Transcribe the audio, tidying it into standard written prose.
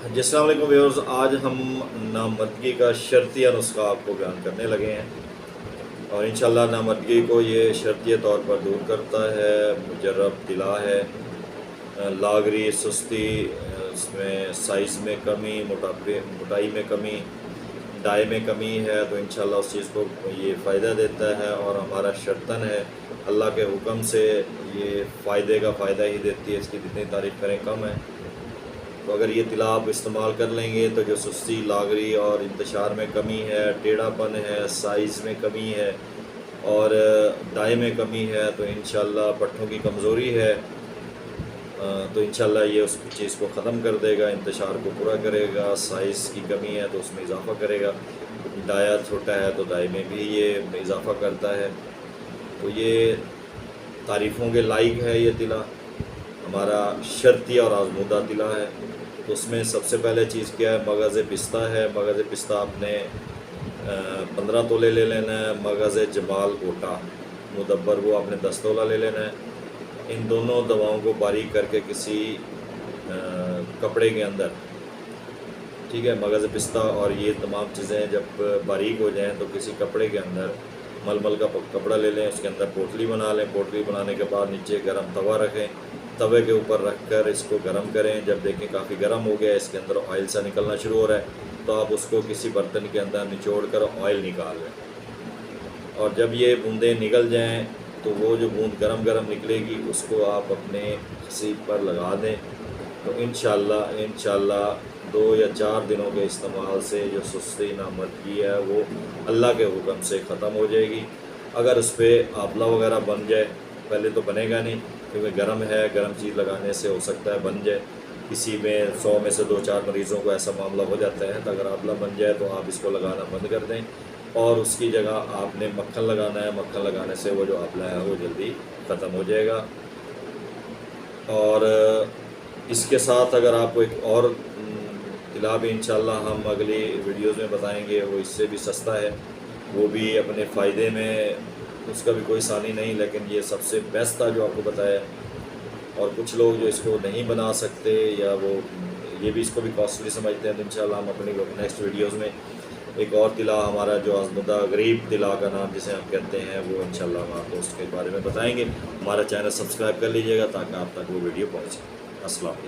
جی السلام علیکم ویورز، آج ہم نامردگی کا شرطیہ نسخہ آپ کو بیان کرنے لگے ہیں اور انشاءاللہ نامردگی کو یہ شرطیہ طور پر دور کرتا ہے۔ مجرب طلا ہے، لاغری، سستی، اس میں سائز میں کمی، موٹائی میں کمی، ڈائی میں کمی ہے، تو انشاءاللہ اس چیز کو یہ فائدہ دیتا ہے اور ہمارا شرطن ہے اللہ کے حکم سے یہ فائدے کا فائدہ ہی دیتی ہے، اس کی جتنی تعریف کریں کم ہے۔ تو اگر یہ طلا آپ استعمال کر لیں گے تو جو سستی، لاغری اور انتشار میں کمی ہے، ٹیڑھا پن ہے، سائز میں کمی ہے اور ڈائی میں کمی ہے، تو انشاءاللہ پٹھوں کی کمزوری ہے، تو انشاءاللہ یہ اس چیز کو ختم کر دے گا، انتشار کو پورا کرے گا۔ سائز کی کمی ہے تو اس میں اضافہ کرے گا، ڈایا چھوٹا ہے تو ڈائی میں بھی یہ اضافہ کرتا ہے۔ تو یہ تعریفوں کے لائق ہے، یہ طلا ہمارا شرطیہ اور آزمودہ طلا ہے۔ تو اس میں سب سے پہلے چیز کیا ہے، مغز پستہ ہے۔ مغز پستہ آپ نے 15 تولے لے لینا ہے۔ مغز جمال گوٹا مدبر وہ آپ نے 10 تولہ لے لینا ہے۔ ان دونوں دواؤں کو باریک کر کے کسی کپڑے کے اندر، ٹھیک ہے، مغز پستہ اور یہ تمام چیزیں جب باریک ہو جائیں تو کسی کپڑے کے اندر ململ کا کپڑا لے لیں، اس کے اندر پوٹلی بنا لیں۔ پوٹلی بنانے کے بعد نیچے گرم توا رکھیں، توے کے اوپر رکھ کر اس کو گرم کریں۔ جب دیکھیں کافی گرم ہو گیا، اس کے اندر آئل سا نکلنا شروع ہو رہا ہے، تو آپ اس کو کسی برتن کے اندر نچوڑ کر آئل نکال لیں، اور جب یہ بوندیں نکل جائیں تو وہ جو بوند گرم گرم نکلے گی اس کو آپ اپنے خصیب پر لگا دیں، تو انشاءاللہ 2 یا 4 دنوں کے استعمال سے جو سستی نامردگی ہے وہ اللہ کے حکم سے ختم ہو جائے گی۔ اگر اس پہ آبلہ وغیرہ بن جائے، پہلے تو بنے گا نہیں کیونکہ گرم ہے، گرم چیز لگانے سے ہو سکتا ہے بن جائے، کسی میں 100 میں سے 2-4 مریضوں کو ایسا معاملہ ہو جاتا ہے، تو اگر آبلہ بن جائے تو آپ اس کو لگانا بند کر دیں اور اس کی جگہ آپ نے مکھن لگانا ہے۔ مکھن لگانے سے وہ جو آبلہ ہے وہ جلدی ختم ہو جائے گا۔ اور اس کے ساتھ اگر آپ کو ایک اور طلا بھی انشاءاللہ ہم اگلی ویڈیوز میں بتائیں گے، وہ اس سے بھی سستا ہے، وہ بھی اپنے فائدے میں، اس کا بھی کوئی ثانی نہیں، لیکن یہ سب سے بیسٹ تھا جو آپ کو بتایا۔ اور کچھ لوگ جو اس کو نہیں بنا سکتے یا وہ یہ بھی اس کو بھی کاسٹلی سمجھتے ہیں، تو انشاءاللہ ہم اپنی نیکسٹ ویڈیوز میں ایک اور طلا ہمارا جو آزمودہ غریب طلا کا نام جسے ہم کہتے ہیں، وہ انشاءاللہ ہم آپ کو اس کے بارے میں بتائیں گے۔ ہمارا چینل سبسکرائب کر لیجیے گا تاکہ آپ تک وہ ویڈیو پہنچے۔ السلام علیکم۔